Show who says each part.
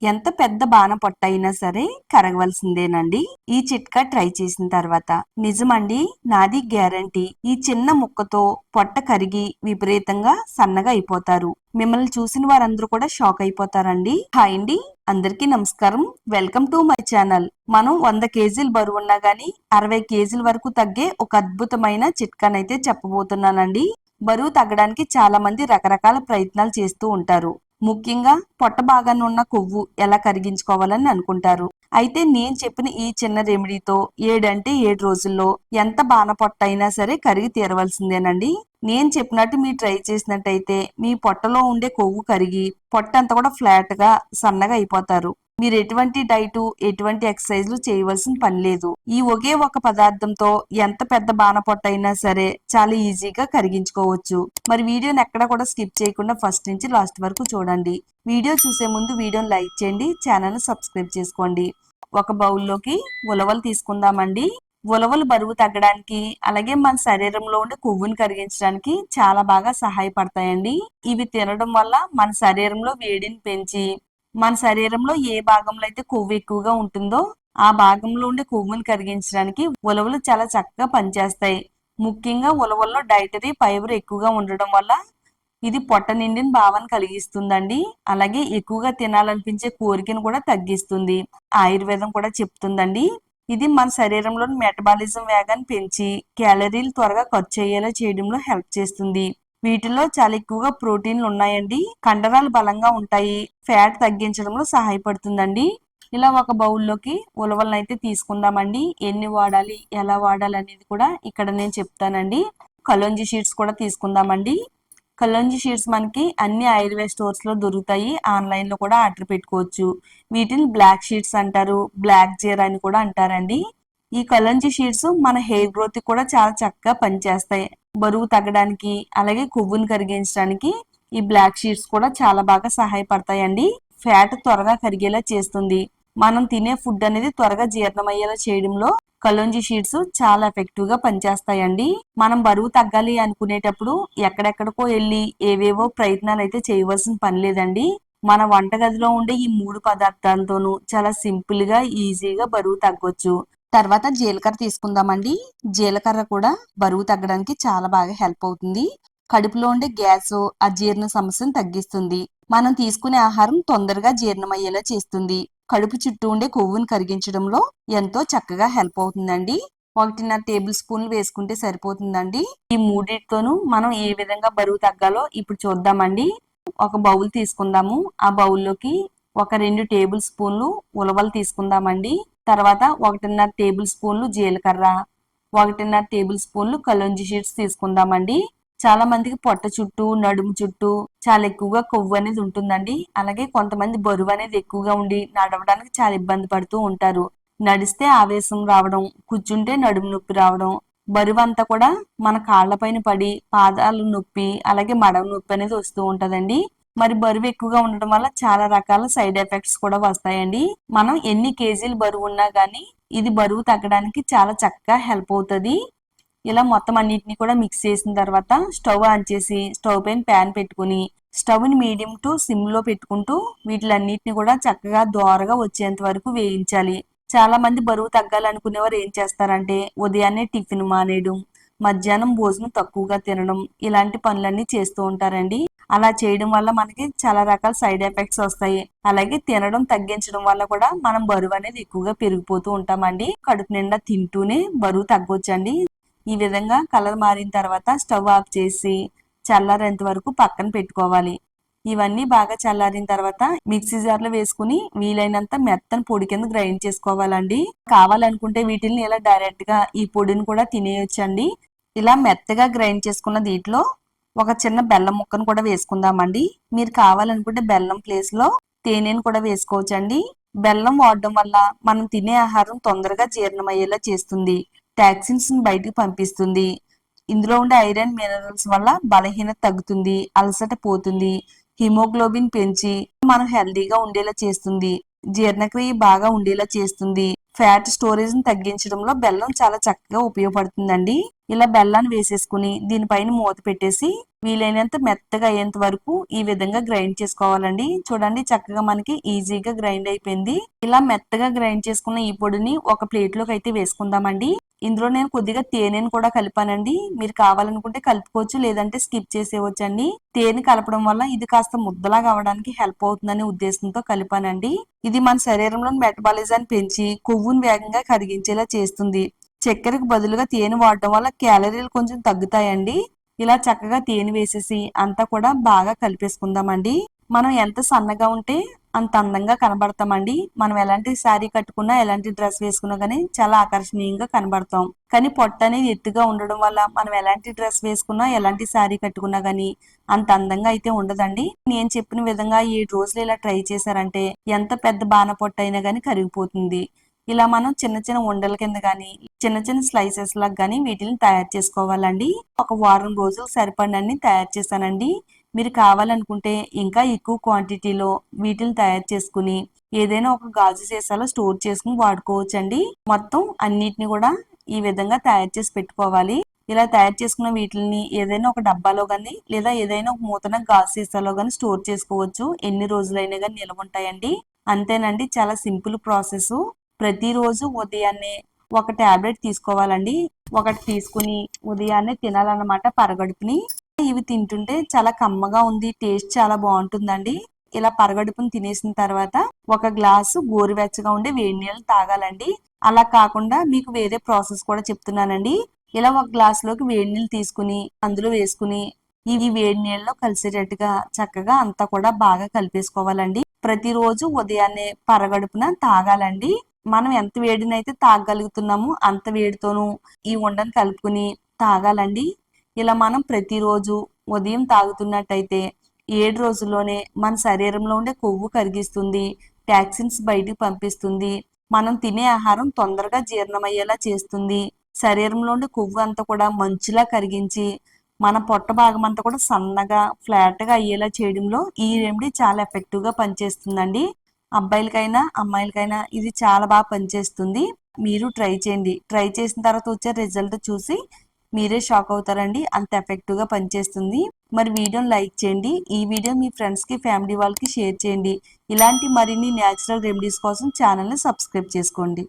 Speaker 1: ఎంత పెద్ద బాన పొట్టయినా సరే కరగవలసిందేనండి. ఈ చిట్కా ట్రై చేసిన తర్వాత నిజమండి, నాది గ్యారంటీ. ఈ చిన్న ముక్కతో పొట్ట కరిగి విపరీతంగా సన్నగా అయిపోతారు. మిమ్మల్ని చూసిన వారందరూ కూడా షాక్ అయిపోతారండి. హాయ్ అండి, అందరికీ నమస్కారం. Welcome to my channel. మనం 100 కేజీలు బరువున్నా గానీ 60 కేజీల వరకు తగ్గే ఒక అద్భుతమైన చిట్కానైతే చెప్పబోతున్నానండి. బరువు తగ్గడానికి చాలా మంది రకరకాల ప్రయత్నాలు చేస్తూ ఉంటారు. ముఖ్యంగా పొట్ట భాగాన ఉన్న కొవ్వు ఎలా కరిగించుకోవాలని అనుకుంటారు. అయితే నేను చెప్పిన ఈ చిన్న రెమెడీతో 7 రోజుల్లో ఎంత బాన పొట్ట అయినా సరే కరిగి తీరవలసిందేనండి. నేను చెప్పినట్టు మీరు ట్రై చేసినట్టయితే మీ పొట్టలో ఉండే కొవ్వు కరిగి పొట్ట అంతా కూడా ఫ్లాట్ గా సన్నగా అయిపోతారు. మీరు ఎటువంటి డైట్, ఎటువంటి ఎక్సర్సైజ్లు చేయవలసిన పని లేదు. ఈ ఒకే ఒక పదార్థంతో ఎంత పెద్ద బాన పొట్ట అయినా సరే చాలా ఈజీగా కరిగించుకోవచ్చు. మరి వీడియోని ఎక్కడ కూడా స్కిప్ చేయకుండా ఫస్ట్ నుంచి లాస్ట్ వరకు చూడండి. వీడియో చూసే ముందు వీడియోని లైక్ చేయండి, ఛానల్ సబ్స్క్రైబ్ చేసుకోండి. ఒక బౌల్లోకి ఉలవలు తీసుకుందామండి. ఉలవలు బరువు తగ్గడానికి అలాగే మన శరీరంలో ఉండే కొవ్వుని కరిగించడానికి చాలా బాగా సహాయపడతాయండి. ఇవి తినడం వల్ల మన శరీరంలో వేడిని పెంచి మన శరీరంలో ఏ భాగంలో అయితే కొవ్వు ఎక్కువగా ఉంటుందో ఆ భాగంలో ఉండే కొవ్వుని కరిగించడానికి ఉలవలు చాలా చక్కగా పనిచేస్తాయి. ముఖ్యంగా ఉలవల్లో డైటరీ ఫైబర్ ఎక్కువగా ఉండడం వల్ల ఇది పొట్ట నిండిన భావన కలిగిస్తుందండి. అలాగే ఎక్కువగా తినాలనిపించే కోరికను కూడా తగ్గిస్తుంది. ఆయుర్వేదం కూడా చెప్తుందండి, ఇది మన శరీరంలోని మెటబాలిజం వేగాన్ని పెంచి క్యాలరీలు త్వరగా ఖర్చు అయ్యేలా చేయడంలో హెల్ప్ చేస్తుంది. వీటిలో చాలా ఎక్కువగా ప్రోటీన్లు ఉన్నాయండి. కండరాలు బలంగా ఉంటాయి. ఫ్యాట్ తగ్గించడంలో సహాయపడుతుందండి. ఇలా ఒక బౌల్లోకి ఉలవలను అయితే తీసుకుందామండి. ఎన్ని వాడాలి, ఎలా వాడాలి అనేది కూడా ఇక్కడ నేను చెప్తానండి. కలోంజీ షీట్స్ కూడా తీసుకుందామండి. కలోంజీ షీట్స్ మనకి అన్ని ఆయుర్వేద స్టోర్స్ లో దొరుకుతాయి. ఆన్లైన్ లో కూడా ఆర్డర్ పెట్టుకోవచ్చు. వీటిని బ్లాక్ షీట్స్ అంటారు, బ్లాక్ జీరా అని కూడా అంటారండి. ఈ కలోంజీ షీట్స్ మన హెయిర్ గ్రోత్ కూడా చాలా చక్కగా పనిచేస్తాయి. బరువు తగ్గడానికి అలాగే కొవ్వుని కరిగించడానికి ఈ బ్లాక్ షీట్స్ కూడా చాలా బాగా సహాయపడతాయండి. ఫ్యాట్ త్వరగా కరిగేలా చేస్తుంది. మనం తినే ఫుడ్ అనేది త్వరగా జీర్ణమయ్యేలా చేయడంలో కలోంజీ షీట్స్ చాలా ఎఫెక్టివ్ గా పనిచేస్తాయండి. మనం బరువు తగ్గాలి అనుకునేటప్పుడు ఎక్కడెక్కడికో వెళ్ళి ఏవేవో ప్రయత్నాలు అయితే చేయవలసిన పని లేదండి. మన వంటగదిలో ఉండే ఈ 3 పదార్థాలతోనూ చాలా సింపుల్ గా ఈజీగా బరువు తగ్గొచ్చు. తర్వాత జీలకర్ర తీసుకుందామండి. జీలకర్ర కూడా బరువు తగ్గడానికి చాలా బాగా హెల్ప్ అవుతుంది. కడుపులో ఉండే గ్యాస్, అజీర్ణ సమస్యను తగ్గిస్తుంది. మనం తీసుకునే ఆహారం తొందరగా జీర్ణమయ్యేలా చేస్తుంది. కడుపు చుట్టూ ఉండే కొవ్వును కరిగించడంలో ఎంతో చక్కగా హెల్ప్ అవుతుందండి. 1.5 టేబుల్ స్పూన్లు వేసుకుంటే సరిపోతుందండి. ఈ మూడింటితోనూ మనం ఏ విధంగా బరువు తగ్గాలో ఇప్పుడు చూద్దామండి. ఒక బౌల్ తీసుకుందాము. ఆ బౌల్లోకి ఒక 2 టేబుల్ స్పూన్లు ఉలవలు తీసుకుందామండి. తర్వాత 1.5 టేబుల్ స్పూన్లు జీలకర్ర, 1.5 టేబుల్ స్పూన్లు కలోంజీ షీట్స్ తీసుకుందామండి. చాలా మందికి పొట్ట చుట్టూ, నడుము చుట్టూ చాలా ఎక్కువగా కొవ్వు అనేది ఉంటుందండి. అలాగే కొంతమంది బరువు అనేది ఎక్కువగా ఉండి నడవడానికి చాలా ఇబ్బంది పడుతూ ఉంటారు. నడిస్తే ఆవేశం రావడం, కూర్చుంటే నడుము నొప్పి రావడం, బరువు అంతా కూడా మన కాళ్లపైన పడి పాదాలు నొప్పి అలాగే మడమ నొప్పి అనేది వస్తూ ఉంటదండి. మరి బరువు ఎక్కువగా ఉండడం వల్ల చాలా రకాల సైడ్ ఎఫెక్ట్స్ కూడా వస్తాయండి. మనం ఎన్ని కేజీలు బరువు ఉన్నా గానీ ఇది బరువు తగ్గడానికి చాలా చక్కగా హెల్ప్ అవుతుంది. ఇలా మొత్తం అన్నిటిని కూడా మిక్స్ చేసిన తర్వాత స్టవ్ ఆన్ చేసి స్టవ్ పైన ప్యాన్ పెట్టుకుని స్టవ్ ని మీడియం టు సిమ్ లో పెట్టుకుంటూ వీటిలన్నిటిని కూడా చక్కగా దోరగా వచ్చేంత వరకు వేయించాలి. చాలా మంది బరువు తగ్గాలనుకునేవారు ఏం చేస్తారంటే ఉదయాన్నే టిఫిన్ మానేయడం, మధ్యాహ్నం భోజనం తక్కువగా తినడం, ఇలాంటి పనులన్నీ చేస్తూ ఉంటారండి. అలా చేయడం వల్ల మనకి చాలా రకాల సైడ్ ఎఫెక్ట్స్ వస్తాయి. అలాగే తినడం తగ్గించడం వల్ల కూడా మనం బరువు అనేది ఎక్కువగా పెరిగిపోతూ ఉంటామండి. కడుపు నిండా తింటూనే బరువు తగ్గొచ్చండి. ఈ విధంగా కలర్ మారిన తర్వాత స్టవ్ ఆఫ్ చేసి చల్లారేంత వరకు పక్కన పెట్టుకోవాలి. ఇవన్నీ బాగా చల్లారిన తర్వాత మిక్సీ జార్ లో వేసుకుని వీలైనంత మెత్తని పొడి కింద గ్రైండ్ చేసుకోవాలండి. కావాలనుకుంటే వీటిని ఇలా డైరెక్ట్ గా ఈ పొడిని కూడా తినేయొచ్చండి. ఇలా మెత్తగా గ్రైండ్ చేసుకున్న దీంట్లో ఒక చిన్న బెల్లం ముక్కను కూడా వేసుకుందామండి. మీరు కావాలనుకుంటే బెల్లం ప్లేస్ లో తేనెను కూడా వేసుకోవచ్చండి. బెల్లం వాడడం వల్ల మనం తినే ఆహారం తొందరగా జీర్ణమయ్యేలా చేస్తుంది. టాక్సిన్స్ ని బయటకు పంపిస్తుంది. ఇందులో ఉండే ఐరన్ మినరల్స్ వల్ల బలహీనత తగ్గుతుంది, అలసట పోతుంది, హిమోగ్లోబిన్ పెంచి మనం హెల్దీగా ఉండేలా చేస్తుంది, జీర్ణక్రియ బాగా ఉండేలా చేస్తుంది, ఫ్యాట్ స్టోరేజ్ ని తగ్గించడంలో బెల్లం చాలా చక్కగా ఉపయోగపడుతుందండి. ఇలా బెల్లాన్ని వేసేసుకుని దీనిపైన మూత పెట్టేసి వీలైనంత మెత్తగా అయ్యేంత వరకు ఈ విధంగా గ్రైండ్ చేసుకోవాలండి. చూడండి చక్కగా మనకి ఈజీగా గ్రైండ్ అయిపోయింది. ఇలా మెత్తగా గ్రైండ్ చేసుకున్న ఈ పొడిని ఒక ప్లేట్ లోకి అయితే వేసుకుందామండి. ఇందులో నేను కొద్దిగా తేనెను కూడా కలిపానండి. మీరు కావాలనుకుంటే కలుపుకోవచ్చు, లేదంటే స్కిప్ చేసేయవచ్చు అండి. తేనె కలపడం వల్ల ఇది కాస్త ముద్దలాగా అవడానికి హెల్ప్ అవుతుందనే ఉద్దేశంతో కలిపానండి. ఇది మన శరీరంలో మెటబాలిజాన్ని పెంచి కొవ్వును వేగంగా కరిగించేలా చేస్తుంది. చక్కెరకు బదులుగా తేనె వాడడం వల్ల క్యాలరీలు కొంచెం తగ్గుతాయండి. ఇలా చక్కగా తేనె వేసేసి అంతా కూడా బాగా కలిపేసుకుందామండి. మనం ఎంత సన్నగా ఉంటే అంత అందంగా కనబడతామండి. మనం ఎలాంటి శారీ కట్టుకున్నా, ఎలాంటి డ్రెస్ వేసుకున్నా గానీ చాలా ఆకర్షణీయంగా కనబడతాం. కానీ పొట్ట అనేది ఎత్తుగా ఉండడం వల్ల మనం ఎలాంటి డ్రెస్ వేసుకున్నా, ఎలాంటి శారీ కట్టుకున్నా గానీ అంత అందంగా అయితే ఉండదండి. నేను చెప్పిన విధంగా 7 రోజులు ఇలా ట్రై చేశారంటే ఎంత పెద్ద బాణ పొట్ట అయినా గానీ కరిగిపోతుంది. ఇలా మనం చిన్న చిన్న ఉండల కింద గానీ, చిన్న చిన్న స్లైసెస్ లాగా గానీ వీటిని తయారు చేసుకోవాలండి. ఒక వారం రోజులు సరిపడినన్ని తయారు చేశానండి. మీరు కావాలనుకుంటే ఇంకా ఎక్కువ క్వాంటిటీలో వీటిని తయారు చేసుకుని ఏదైనా ఒక గాజు సీసాలో స్టోర్ చేసుకుని వాడుకోవచ్చండి. మొత్తం అన్నిటిని కూడా ఈ విధంగా తయారు చేసి పెట్టుకోవాలి. ఇలా తయారు చేసుకున్న వీటిని ఏదైనా ఒక డబ్బాలో గానీ లేదా ఏదైనా ఒక మూతన గాజు సీసాలో గానీ స్టోర్ చేసుకోవచ్చు. ఎన్ని రోజులైనా గానీ నిల్వ ఉంటాయండి. అంతేనండి, చాలా సింపుల్ ప్రాసెస్. ప్రతిరోజు ఉదయాన్నే ఒక టాబ్లెట్ తీసుకోవాలండి. ఒకటి తీసుకుని ఉదయాన్నే తినాలన్నమాట పరగడుపుని. ఇవి తింటుంటే చాలా కమ్మగా ఉంది, టేస్ట్ చాలా బాగుంటుందండి. ఇలా పరగడుపుని తినేసిన తర్వాత ఒక గ్లాసు గోరువెచ్చగా ఉండే వేడి నీళ్ళు తాగాలండి. అలా కాకుండా మీకు వేరే ప్రాసెస్ కూడా చెప్తున్నానండి. ఇలా ఒక గ్లాస్ లోకి వేడి నీళ్ళు తీసుకుని అందులో వేసుకుని ఇవి వేడి నీళ్ళలో కలిసేటట్టుగా చక్కగా అంతా కూడా బాగా కలిపేసుకోవాలండి. ప్రతిరోజు ఉదయాన్నే పరగడుపున తాగాలండి. మనం ఎంత వేడినైతే తాగగలుగుతున్నామో అంత వేడితోనూ ఈ ఉండను కలుపుకుని తాగాలండి. ఇలా మనం ప్రతిరోజు ఉదయం తాగుతున్నట్టయితే 7 రోజుల్లోనే మన శరీరంలో ఉండే కొవ్వు కరిగిస్తుంది, టాక్సిన్స్ బయటికి పంపిస్తుంది, మనం తినే ఆహారం తొందరగా జీర్ణమయ్యేలా చేస్తుంది, శరీరంలో ఉండే కొవ్వు అంతా కూడా మంచులా కరిగించి మన పొట్ట భాగం అంతా కూడా సన్నగా ఫ్లాట్ గా అయ్యేలా చేయడంలో ఈ రెమెడీ చాలా ఎఫెక్టివ్ గా పనిచేస్తుందండి. అబ్బాయిలకైనా అమ్మాయిలకైనా ఇది చాలా బాగా పనిచేస్తుంది. మీరు ట్రై చేయండి. ట్రై చేసిన తర్వాత వచ్చే రిజల్ట్ చూసి మీరే షాక్ అవుతారండి. అంత ఎఫెక్టివ్ గా పనిచేస్తుంది. మరి వీడియోని లైక్ చేయండి. ఈ వీడియో మీ ఫ్రెండ్స్ కి, ఫ్యామిలీ వాళ్ళకి షేర్ చేయండి. ఇలాంటి మరిన్ని న్యాచురల్ రెమెడీస్ కోసం ఛానల్ ని సబ్స్క్రైబ్ చేసుకోండి.